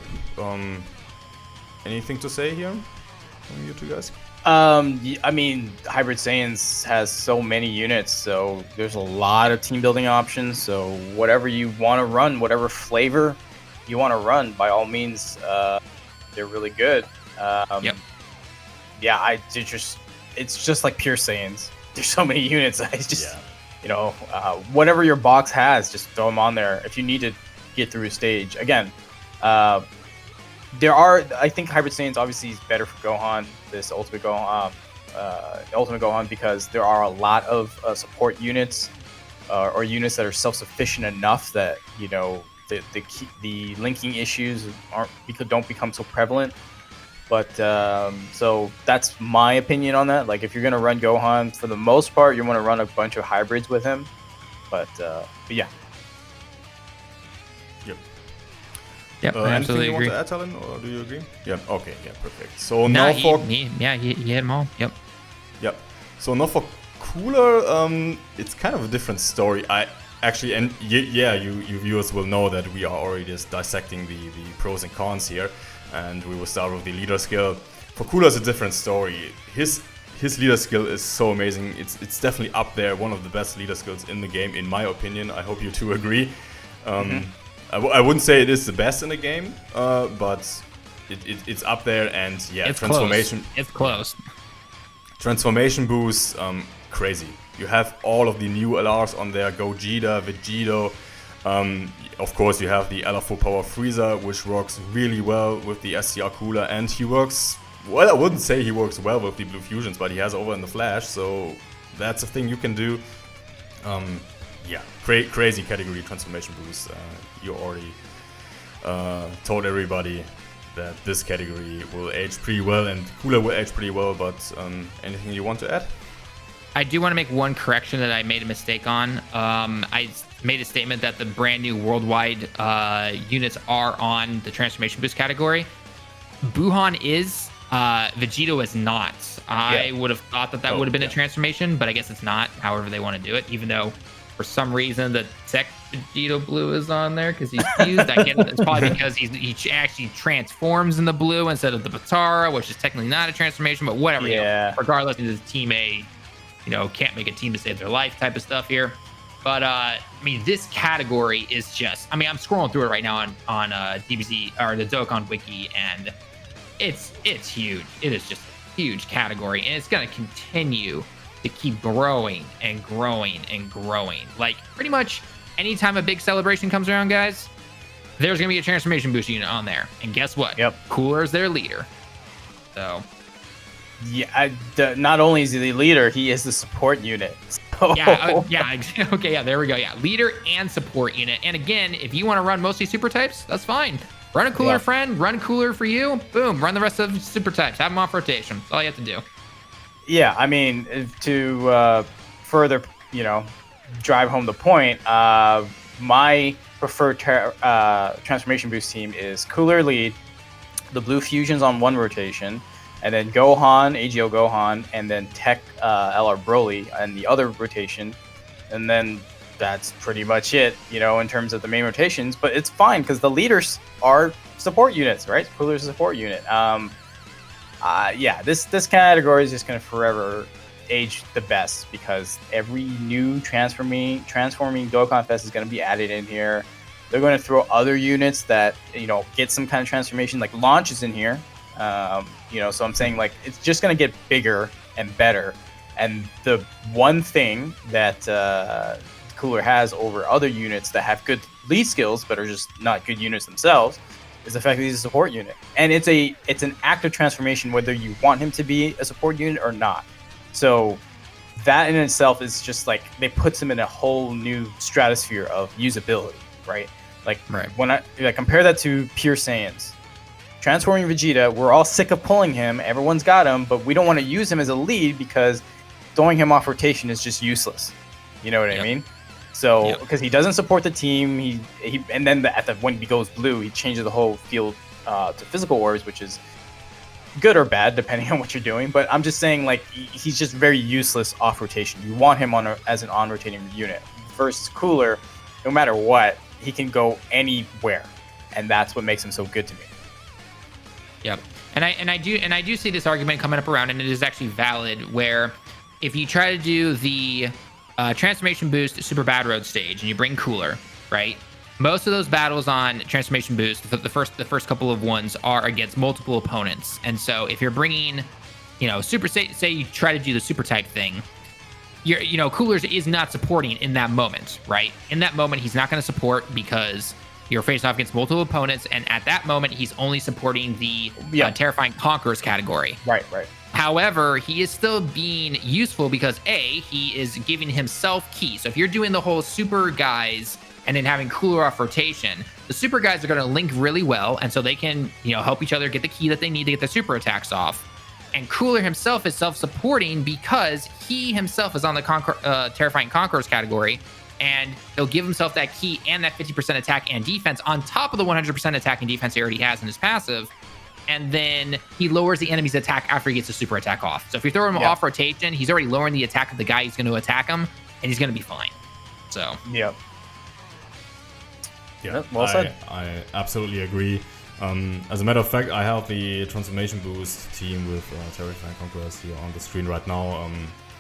Anything to say here from you two guys? I mean, Hybrid Saiyans has so many units, so there's a lot of team building options. So whatever you want to run, whatever flavor you want to run, by all means, they're really good. Yep. Yeah, it's just like pure Saiyans. There's so many units. I just, whatever your box has, just throw them on there. If you need to get through a stage, again, I think Hybrid Saiyans obviously is better for Gohan, this Ultimate Gohan, because there are a lot of support units or units that are self-sufficient enough that, the linking issues don't become so prevalent. But so that's my opinion on that. Like, if you're gonna run Gohan, for the most part, you want to run a bunch of hybrids with him. But yeah. Yep, I absolutely anything agree. You want to add, Talon, or do you agree? Yeah. Okay. Yeah. Perfect. So No, now he for hit them all. Yep. Yep. So now for Cooler, it's kind of a different story. I actually, and you viewers will know that we are already just dissecting the pros and cons here, and we will start with the leader skill. For Cooler, it's a different story. His leader skill is so amazing. It's definitely up there, one of the best leader skills in the game, in my opinion. I hope you two agree. I wouldn't say it is the best in the game, but it's up there, and yeah, It's transformation. Close. It's close. Transformation boost, crazy. You have all of the new LRs on there, Gogeta, Vegito. Of course, you have the Ella Full Power Freezer, which works really well with the SCR Cooler, and he works, well, I wouldn't say he works well with the Blue Fusions, but he has over in the Flash, so that's a thing you can do. Yeah, crazy category transformation boost. You already told everybody that this category will age pretty well, and Cooler will age pretty well, but anything you want to add? I do want to make one correction that I made a mistake on. I made a statement that the brand new worldwide units are on the transformation boost category. Buhan is, Vegito is not. I would have thought that would have been a transformation, but I guess it's not, however they want to do it, even though for some reason the Tech Vegito Blue is on there because he's fused. I get it. It's probably because he actually transforms in the blue instead of the Batara, which is technically not a transformation, but whatever. Yeah. Regardless, it is Team A, can't make a team to save their life type of stuff here. But I mean, this category is just, I'm scrolling through it right now on DBZ or the Dokkan wiki, and it's huge. It is just a huge category, and it's gonna continue to keep growing and growing and growing. Like, pretty much anytime a big celebration comes around, guys, there's gonna be a transformation boost unit on there. And guess what? Yep. Cooler's their leader. So yeah, not only is he the leader, he is the support unit. So. yeah, okay, yeah, there we go. Yeah, leader and support unit. And again, if you want to run mostly super types, that's fine. Run a Cooler friend, run Cooler for you. Boom, run the rest of super types. Have them off rotation. That's all you have to do. Yeah, I mean, to further, drive home the point, my preferred transformation boost team is Cooler lead, the Blue Fusions on one rotation, and then Gohan, AGL Gohan, and then Tech LR Broly and the other rotation, and then that's pretty much it, in terms of the main rotations. But it's fine because the leaders are support units, right? Cooler's a support unit. This category is just gonna forever age the best because every new transforming Dokkan Fest is gonna be added in here. They're going to throw other units that get some kind of transformation, like Launch is in here. So I'm saying like it's just going to get bigger and better. And the one thing that Cooler has over other units that have good lead skills but are just not good units themselves is the fact that he's a support unit. And it's an active transformation whether you want him to be a support unit or not. So that in itself is just like they puts him in a whole new stratosphere of usability, right? Like when I compare that to pure Saiyans, transforming Vegeta, we're all sick of pulling him. Everyone's got him, but we don't want to use him as a lead because throwing him off rotation is just useless. You know what I mean? So because he doesn't support the team, he and then when he goes blue, he changes the whole field to physical orbs, which is good or bad depending on what you're doing. But I'm just saying like he's just very useless off rotation. You want him as an on rotating unit versus Cooler. No matter what, he can go anywhere, and that's what makes him so good to me. Yep, and I do see this argument coming up around, and it is actually valid. Where if you try to do the transformation boost super bad road stage, and you bring Cooler, right? Most of those battles on transformation boost, the first couple of ones are against multiple opponents, and so if you're bringing, super say you try to do the super type thing. Coolers is not supporting in that moment, right? In that moment, he's not going to support because you're facing off against multiple opponents, and at that moment, he's only supporting the Terrifying Conquerors category. Right. However, he is still being useful because he is giving himself key. So if you're doing the whole super guys and then having Cooler off rotation, the super guys are going to link really well, and so they can help each other get the key that they need to get the super attacks off. And Cooler himself is self-supporting because he himself is on the Terrifying Conquerors category, and he'll give himself that key and that 50% attack and defense on top of the 100% attack and defense he already has in his passive. And then he lowers the enemy's attack after he gets the super attack off. So if you throw him off rotation, he's already lowering the attack of the guy who's going to attack him, and he's going to be fine. So yeah, well said. I absolutely agree. As a matter of fact, I have the transformation boost team with Terrifying Conquerors here on the screen right now.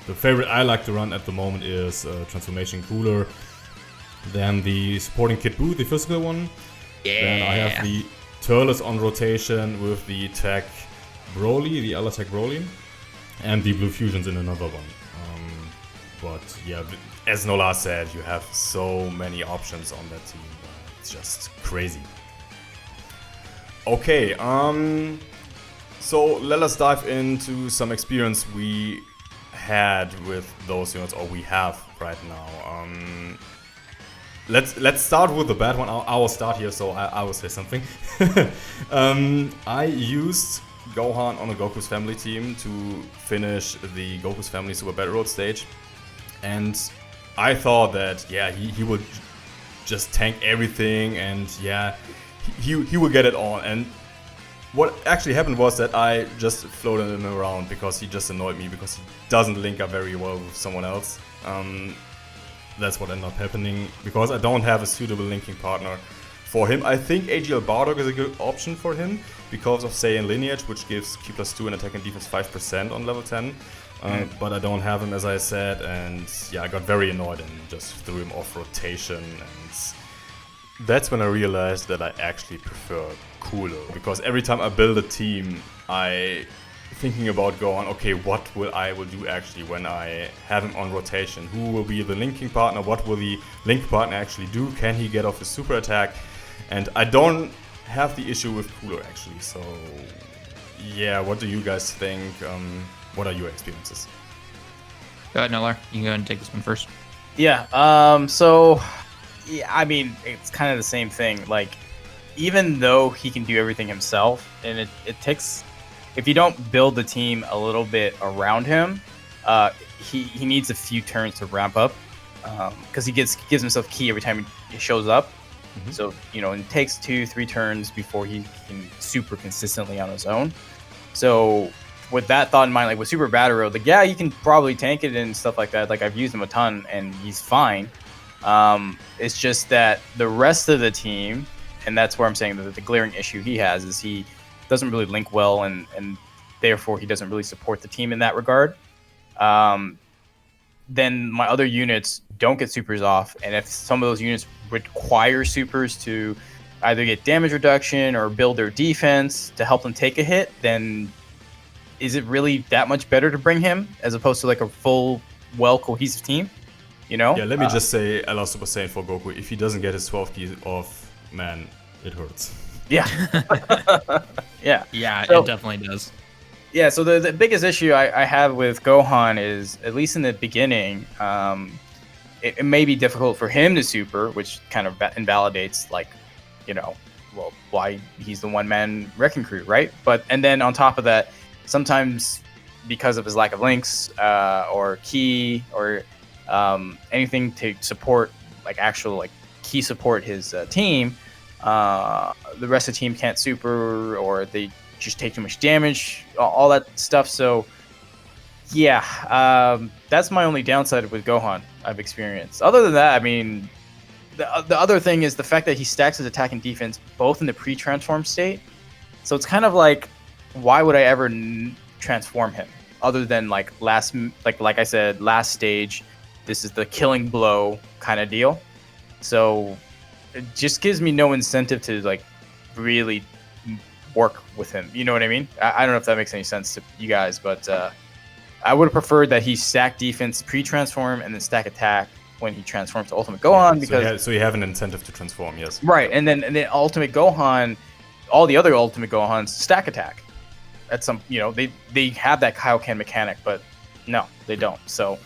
The favorite I like to run at the moment is Transformation Cooler. Then the supporting Kid Buu, the physical one. Yeah. Then I have the Turles on rotation with the Tech Broly, the L Attack Broly. And the Blue Fusions in another one. But yeah, as Nola said, you have so many options on that team. It's just crazy. Okay, so let us dive into some experience we had with those units, or we have right now. Let's start with the bad one. I will start here, so I will say something. I used Gohan on a Goku's Family team to finish the Goku's Family Super Battle Road stage, and I thought that he would just tank everything, and he will get it on. And what actually happened was that I just floated him around because he just annoyed me because he doesn't link up very well with someone else. That's what ended up happening because I don't have a suitable linking partner for him. I think AGL Bardock is a good option for him because of Saiyan Lineage, which gives Q+2 and attack and defense 5% on level 10. But I don't have him, as I said, and I got very annoyed and just threw him off rotation. And that's when I realized that I actually prefer Cooler, because every time I build a team, I thinking about going, okay, what I will do actually when I have him on rotation? Who will be the linking partner? What will the link partner actually do? Can he get off his super attack? And I don't have the issue with Cooler actually. So yeah, what do you guys think? What are your experiences? Go ahead, Nolar. You can go ahead and take this one first. Yeah. So yeah, I mean, it's kind of the same thing. Like, even though he can do everything himself, and it takes, if you don't build the team a little bit around him, he needs a few turns to ramp up, because he gives himself key every time he shows up. Mm-hmm. So it takes 2-3 turns before he can super consistently on his own. So with that thought in mind, like with Super Battle Road, like, yeah, you can probably tank it and stuff like that. Like, I've used him a ton, and he's fine. It's just that the rest of the team, and that's where I'm saying that the glaring issue he has is he doesn't really link well, and therefore he doesn't really support the team in that regard. Then my other units don't get supers off, and if some of those units require supers to either get damage reduction or build their defense to help them take a hit, then is it really that much better to bring him as opposed to like a full, well cohesive team? You know? Yeah, let me just say, LR Super Saiyan for Goku, if he doesn't get his 12 keys off, man, it hurts. Yeah. Yeah. Yeah, So- it definitely does. Yeah, so the biggest issue I have with Gohan is, at least in the beginning, it may be difficult for him to super, which kind of invalidates, like, you know, well, why he's the one-man wrecking crew, right? And then on top of that, sometimes because of his lack of links or key or anything to support, like actual like key support his team, the rest of the team can't super, or they just take too much damage, all that stuff. So yeah, that's my only downside with Gohan I've experienced. Other than that, I mean, the other thing is the fact that he stacks his attack and defense both in the pre-transform state. So it's kind of like, why would I ever transform him other than like like I said, last stage, this is the killing blow kind of deal. So it just gives me no incentive to like really work with him. You know what I mean? I don't know if that makes any sense to you guys, but I would have preferred that he stack defense pre-transform and then stack attack when he transforms to Ultimate Gohan, because So you have an incentive to transform, yes. right, and then Ultimate Gohan, all the other Ultimate Gohans stack attack. At some, you know, they have that Kaioken mechanic, but no, they don't. So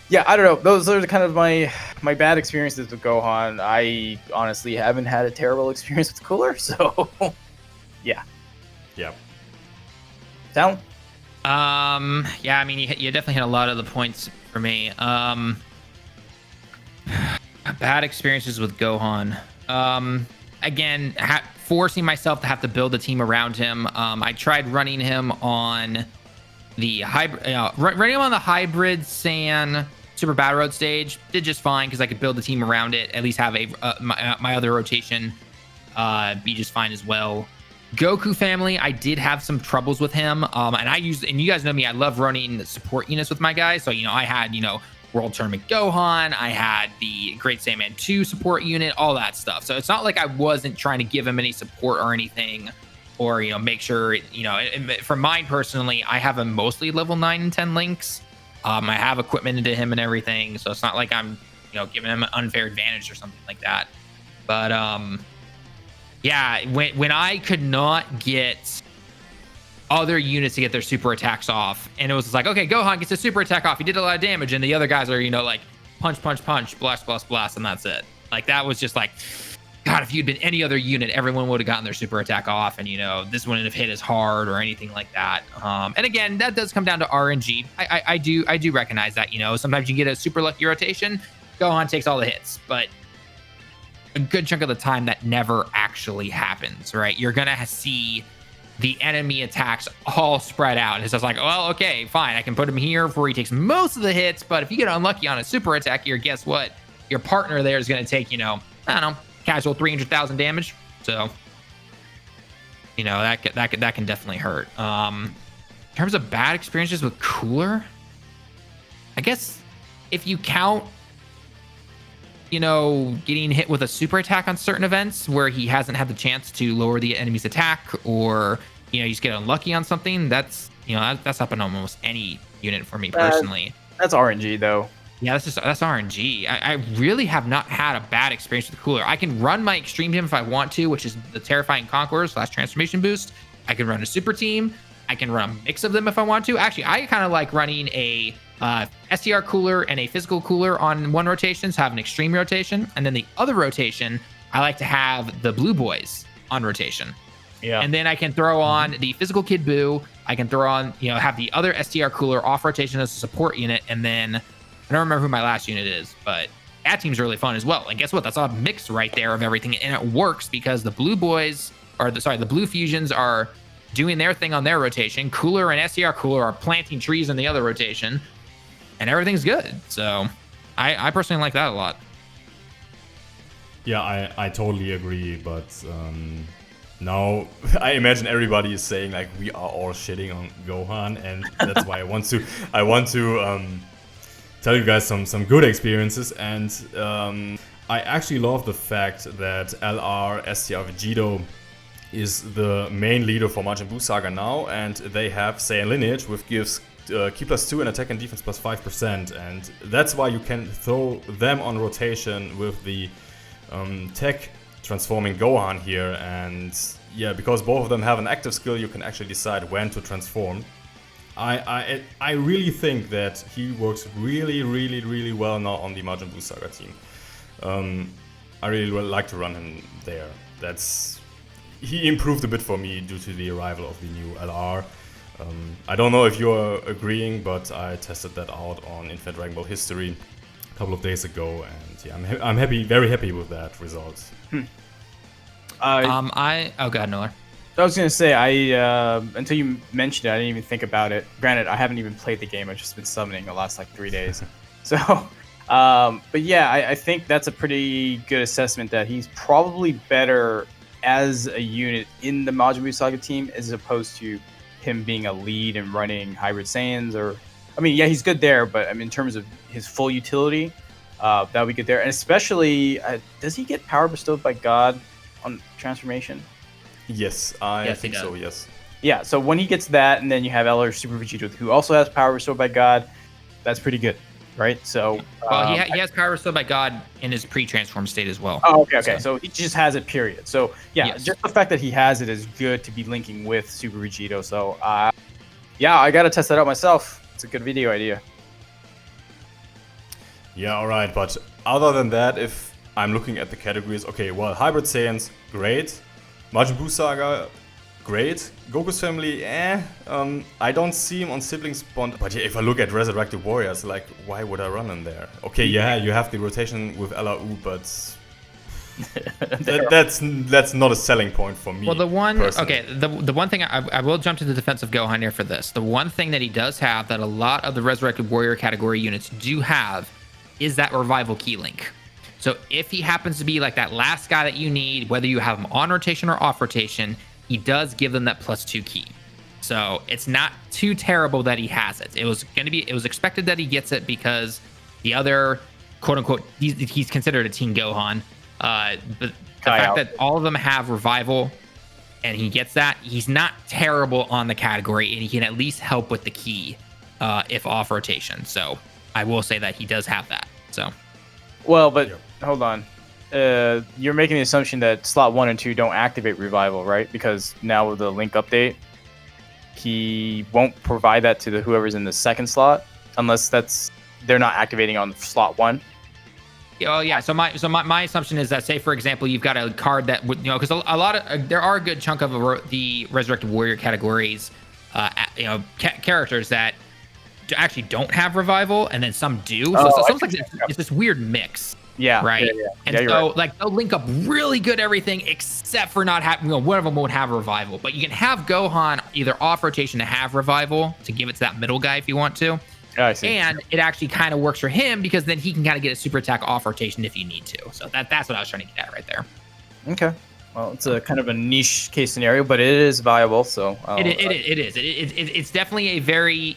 yeah, I don't know. Those are kind of my bad experiences with Gohan. I honestly haven't had a terrible experience with Cooler, so yeah. Yeah. Talon? Yeah, I mean, you definitely hit a lot of the points for me. Bad experiences with Gohan. Again, forcing myself to have to build a team around him. I tried running him on the hybrid, running him on the hybrid Saiyan Super Battle Road stage. Did just fine because I could build a team around it. At least have my other rotation be just fine as well. Goku family, I did have some troubles with him. And you guys know me, I love running support units with my guys. So, I had, World Tournament Gohan, I had the Great Saiyaman 2 support unit, all that stuff. So it's not like I wasn't trying to give him any support or anything, or, make sure, for mine personally, I have him mostly level 9 and 10 links. I have equipment into him and everything. So it's not like I'm, giving him an unfair advantage or something like that. But, yeah, when I could not get other units to get their super attacks off, and it was like, okay, Gohan gets his super attack off, he did a lot of damage, and the other guys are, like, punch, blast, and that's it. Like, that was just like, God, if you'd been any other unit, everyone would have gotten their super attack off, and, this wouldn't have hit as hard or anything like that. And again, that does come down to RNG. I do recognize that, sometimes you get a super lucky rotation, Gohan takes all the hits, but a good chunk of the time that never actually happens, right? You're gonna see the enemy attacks all spread out. It's just like, well, okay, fine, I can put him here where he takes most of the hits, but if you get unlucky on a super attack here, guess what? Your partner there is gonna take, I don't know, casual 300,000 damage. So, that can definitely hurt. In terms of bad experiences with Cooler, I guess if you count getting hit with a super attack on certain events where he hasn't had the chance to lower the enemy's attack, or you just get unlucky on something, that's that's happened on almost any unit for me personally. That's RNG though. Yeah, that's RNG. I really have not had a bad experience with the Cooler. I can run my extreme team if I want to, which is the Terrifying Conqueror / transformation boost. I can run a super team. I can run a mix of them if I want to. Actually, I kind of like running a STR cooler and a physical cooler on one rotation, so have an extreme rotation, and then the other rotation I like to have the blue boys on rotation. Yeah. And then I can throw on the physical Kid Buu. I can throw on, have the other STR cooler off rotation as a support unit, and then I don't remember who my last unit is, but that team's really fun as well. And guess what? That's a mix right there of everything, and it works because the blue boys, the blue fusions are doing their thing on their rotation. Cooler and SCR Cooler are planting trees in the other rotation, and everything's good. So I personally like that a lot. Yeah, I totally agree, but now I imagine everybody is saying like we are all shitting on Gohan, and that's why I want to tell you guys some good experiences. And I actually love the fact that LR STR Vegito is the main leader for Majin Buu Saga now, and they have Saiyan Lineage, which gives Ki +2 and attack and defense +5%, and that's why you can throw them on rotation with the tech transforming Gohan here. And yeah, because both of them have an active skill, you can actually decide when to transform. I really think that he works really well now on the Majin Buu Saga team. I really would like to run him there. He improved a bit for me due to the arrival of the new LR. I don't know if you're agreeing, but I tested that out on Infinite Dragon Ball History a couple of days ago, and yeah, I'm very happy with that result. Oh god, Noah. I was gonna say, until you mentioned it, I didn't even think about it. Granted, I haven't even played the game. I've just been summoning the last like 3 days. So, but yeah, I think that's a pretty good assessment that he's probably better as a unit in the Majin Buu Saga team as opposed to him being a lead and running Hybrid Saiyans. Or, I mean, yeah, he's good there, but I mean, in terms of his full utility, that would be good there. And especially, does he get power bestowed by God on transformation? Yes, I think so, yes. Yeah, so when he gets that, and then you have LR Super Vegito, who also has power restored by God, that's pretty good, right? So, well, he has power restored by God in his pre-transform state as well. Oh, okay. So he just has it, period. So yeah, yes. Just the fact that he has it is good to be linking with Super Vegito. So yeah, I gotta test that out myself. It's a good video idea. Yeah, all right. But other than that, if I'm looking at the categories, okay, well, Hybrid Saiyans, great. Majin Buu Saga, great. Goku's family, I don't see him on Siblings Bond. But yeah, if I look at Resurrected Warriors, like, why would I run him there? Okay, yeah, you have the rotation with LRU, but that's not a selling point for me. Well, the one thing I will jump to the defense of Gohan here for this. The one thing that he does have that a lot of the Resurrected Warrior category units do have is that revival key link. So if he happens to be like that last guy that you need, whether you have him on rotation or off rotation, he does give them that +2 key. So it's not too terrible that he has it. It was expected that he gets it because the other quote unquote he's considered a teen Gohan. But the fact that all of them have revival and he gets that, he's not terrible on the category, and he can at least help with the key if off rotation. So I will say that he does have that. So well, but hold on. You're making the assumption that slot 1 and 2 don't activate revival, right? Because now with the link update, he won't provide that to whoever's in the second slot unless they're not activating on slot 1. Oh yeah. So my assumption is that, say for example, you've got a card that would, because a lot of there are a good chunk of the Resurrected Warrior categories, characters that actually don't have revival, and then some do. So it sounds like it's this weird mix. Yeah. Right. Yeah. And so like they'll link up really good everything except for not having, one of them won't have revival. But you can have Gohan either off rotation to have revival to give it to that middle guy if you want to. I see. And it actually kind of works for him because then he can kind of get a super attack off rotation if you need to. So that's what I was trying to get at right there. Okay. Well, it's a kind of a niche case scenario, but it is viable. So it is. It's definitely a very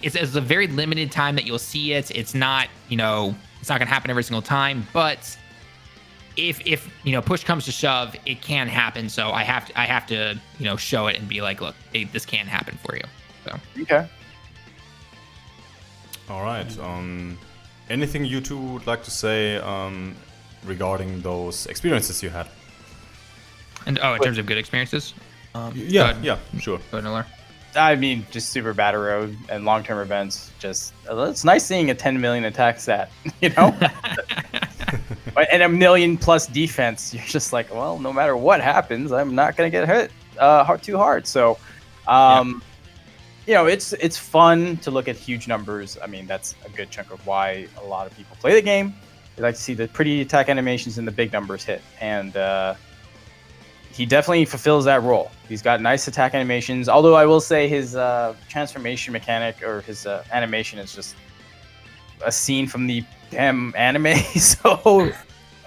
limited time that you'll see it. It's not, it's not going to happen every single time, but if push comes to shove, it can happen. So I have to show it and be like, look, this can happen for you. So okay. All right. Anything you two would like to say regarding those experiences you had? And in terms of good experiences? Yeah, sure. Go ahead, Niller. I mean, just Super Battle Road and long-term events. Just it's nice seeing a 10 million attack stat, and a million plus defense. You're just like, well, no matter what happens, I'm not gonna get hit too hard. So, it's fun to look at huge numbers. I mean, that's a good chunk of why a lot of people play the game. They like to see the pretty attack animations and the big numbers hit. And he definitely fulfills that role. He's got nice attack animations. Although I will say his transformation mechanic or his animation is just a scene from the damn anime. So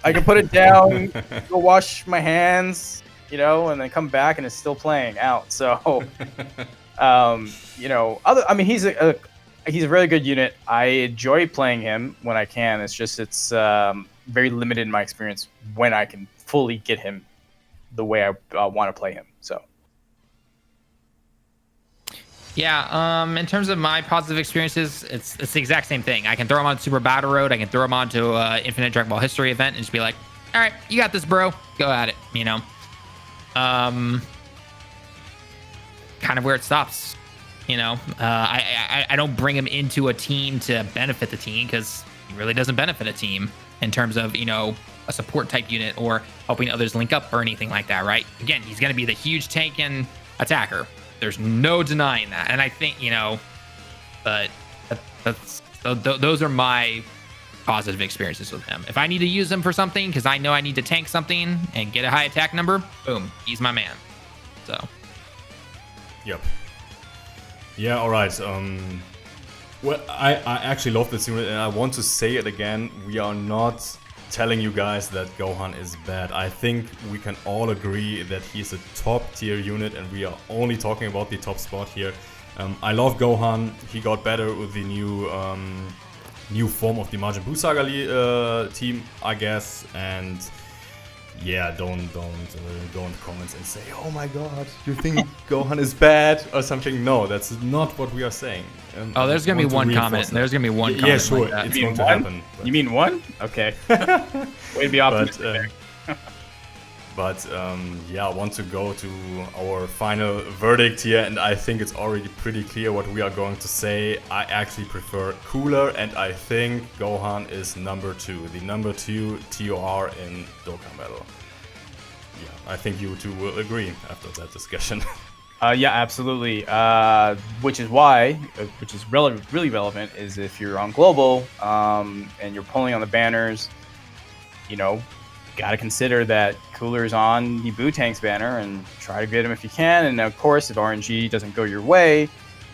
I can put it down, go wash my hands, and then come back and it's still playing out. So, he's a really good unit. I enjoy playing him when I can. It's very limited in my experience when I can fully get him the way I want to play him. So. Yeah, in terms of my positive experiences, it's the exact same thing. I can throw him on Super Battle Road. I can throw him onto Infinite Dragon Ball History event and just be like, all right, you got this, bro. Go at it, kind of where it stops. I don't bring him into a team to benefit the team because he really doesn't benefit a team in terms of, a support type unit or helping others link up or anything like that, right? Again, he's going to be the huge tank and attacker. There's no denying that. And I think, but those are my positive experiences with him. If I need to use him for something, because I know I need to tank something and get a high attack number, boom, he's my man. So. Yep. Yeah, all right. Well, I actually love this unit, and I want to say it again. We are not telling you guys that Gohan is bad. I think we can all agree that he's a top tier unit, and we are only talking about the top spot here. I love Gohan. He got better with the new form of the Majin Buu Saga team, I guess. And yeah, don't go in the comments and say, oh my god, you think Gohan is bad or something. No, that's not what we are saying. There's gonna be one comment. There's gonna be one comment. Yeah, sure, like it's going to happen. But... You mean one? Okay. Way to be optimistic. I want to go to our final verdict here, and I think it's already pretty clear what we are going to say. I actually prefer Cooler, and I think Gohan is number 2, the number 2 TOR in Dokkan Battle. Yeah, I think you two will agree after that discussion. Yeah, absolutely. Which is why, which is really relevant, is if you're on global and you're pulling on the banners, got to consider that Cooler's on the Buu Tanks banner and try to get him if you can. And of course, if RNG doesn't go your way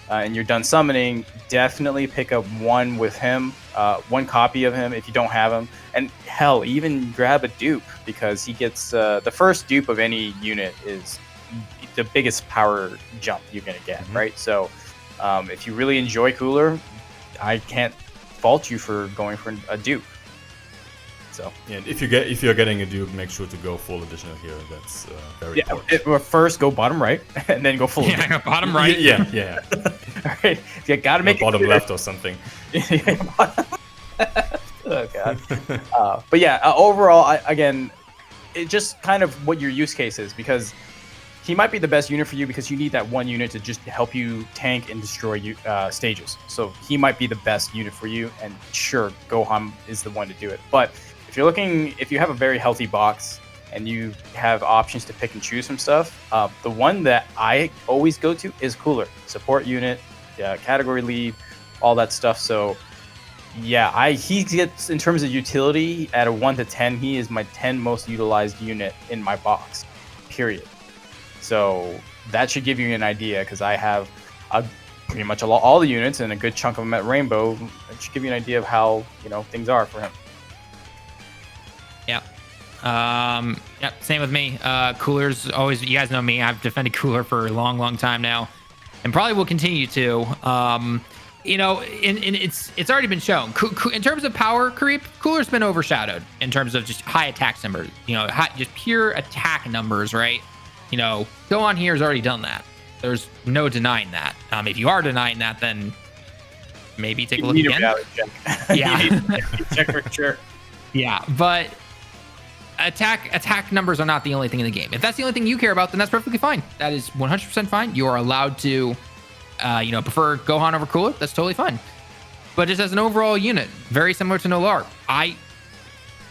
and you're done summoning, definitely pick up one with him, one copy of him if you don't have him. And hell, even grab a dupe, because he gets the first dupe of any unit is the biggest power jump you're going to get, right? So if you really enjoy Cooler, I can't fault you for going for a dupe. So yeah, if you're getting a dupe, make sure to go full additional here. That's very important. First, go bottom right, and then go full. Yeah, bottom right. Yeah. All right, you gotta make bottom left or something. Oh god. But yeah, overall, again, it just kind of what your use case is, because he might be the best unit for you because you need that one unit to just help you tank and destroy stages. So he might be the best unit for you, and sure, Gohan is the one to do it. But if you have a very healthy box and you have options to pick and choose some stuff, the one that I always go to is Cooler. Support unit, category lead, all that stuff. So yeah, he gets, in terms of utility, at a 1 to 10, he is my 10 most utilized unit in my box, period. So that should give you an idea, because I have pretty much all the units and a good chunk of them at Rainbow. It should give you an idea of how things are for him. Yeah. Same with me. Cooler's always, you guys know me, I've defended Cooler for a long time now, and probably will continue to. It's already been shown. In terms of power creep, Cooler's been overshadowed in terms of just high attack numbers. Just pure attack numbers, right? Gohan here has already done that. There's no denying that. If you are denying that, then maybe take a look again. Yeah, check for sure. Yeah, but attack numbers are not the only thing in the game. If that's the only thing you care about, then that's perfectly fine. That is 100% fine. You are allowed to, prefer Gohan over Cooler. That's totally fine. But just as an overall unit, very similar to Nolar, I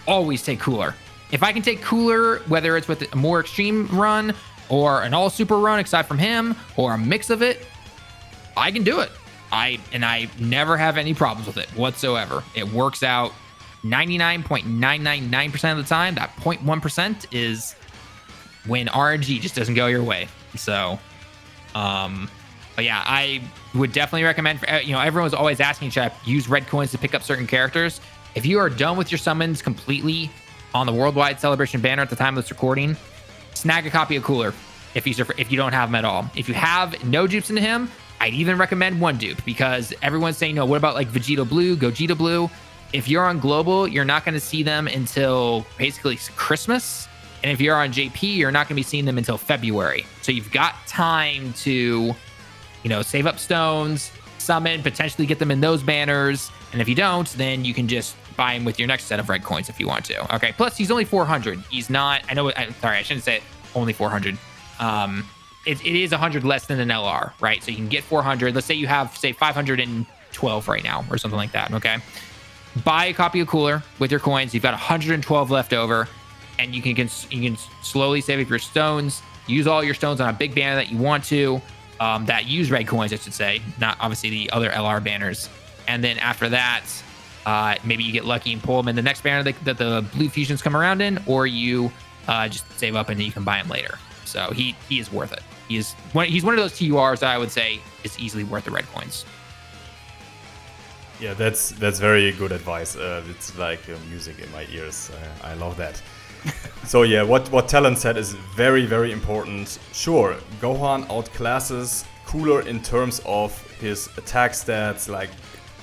always take Cooler. If I can take Cooler, whether it's with a more extreme run or an all super run aside from him, or a mix of it, I can do it. I never have any problems with it whatsoever. It works out 99.999% of the time. That 0.1% is when RNG just doesn't go your way. So, but yeah, I would definitely recommend, everyone's always asking chat, use red coins to pick up certain characters. If you are done with your summons completely on the Worldwide Celebration banner at the time of this recording, snag a copy of Cooler if you don't have him at all. If you have no dupes into him, I'd even recommend one dupe, because everyone's saying, no, what about like Vegeta Blue, Gogeta Blue? If you're on Global, you're not going to see them until basically Christmas. And if you're on JP, you're not going to be seeing them until February. So you've got time to, save up stones, summon, potentially get them in those banners. And if you don't, then you can just buy him with your next set of red coins if you want to. Okay. Plus, he's only 400. He's not, I shouldn't say only 400. It is 100 less than an LR, right? So you can get 400. Let's say you have, 512 right now or something like that. Okay. Buy a copy of Cooler with your coins. You've got 112 left over, and you can slowly save up your stones. Use all your stones on a big banner that you want to, that use red coins, I should say, not obviously the other LR banners. And then after that, maybe you get lucky and pull them in the next banner that the blue fusions come around in, or you just save up and then you can buy them later. So he is worth it. He's one of those TURs that I would say is easily worth the red coins. Yeah, that's very good advice. It's like music in my ears. I love that. So yeah, what Talon said is very, very important. Sure, Gohan outclasses Cooler in terms of his attack stats. Like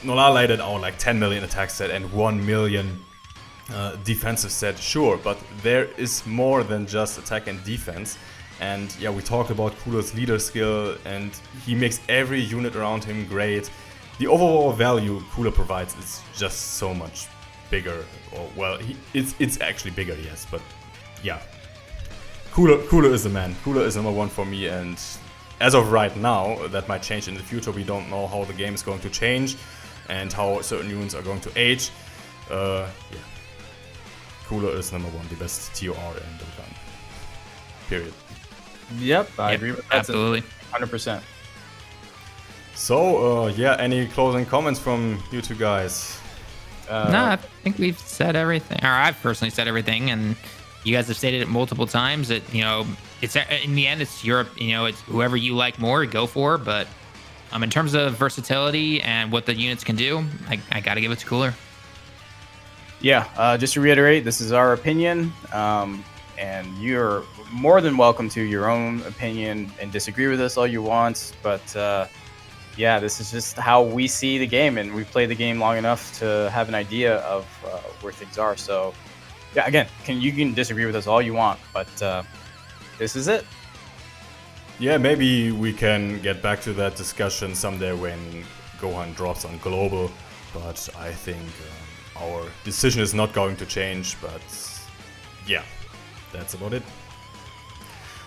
Nolar laid it out, like 10 million attack stat and 1 million defensive stat. Sure, but there is more than just attack and defense. And yeah, we talked about Cooler's leader skill, and he makes every unit around him great. The overall value Cooler provides is just so much bigger. Or well, it's actually bigger, yes, but yeah. Cooler is the man. Cooler is number one for me, and as of right now, that might change in the future. We don't know how the game is going to change and how certain units are going to age. Yeah. Cooler is number one, the best TOR in Dokkan. Period. Yep, I agree with that. Absolutely. 100%. So, yeah, any closing comments from you two guys? No, I think we've said everything. Or I've personally said everything, and you guys have stated it multiple times that, it's in the end, it's Europe, it's whoever you like more, go for. But in terms of versatility and what the units can do, I got to give it to Cooler. Yeah, just to reiterate, this is our opinion, and you're more than welcome to your own opinion and disagree with us all you want. But yeah, this is just how we see the game, and we've played the game long enough to have an idea of where things are. So yeah, again, you can disagree with us all you want, but this is it. Yeah, maybe we can get back to that discussion someday when Gohan drops on global, but I think our decision is not going to change. But yeah, that's about it.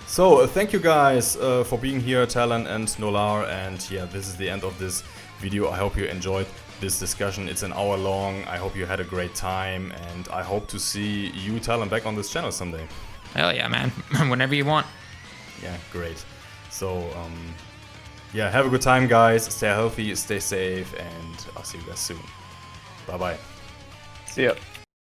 So thank you guys for being here, Talon and Nolar, and yeah, this is the end of this video. I hope you enjoyed this discussion. It's an hour long. I hope you had a great time, and I hope to see you, Talon, back on this channel someday. Hell yeah, man. Whenever you want. Yeah, great. So yeah, have a good time, guys. Stay healthy, stay safe, and I'll see you guys soon. Bye bye. See ya.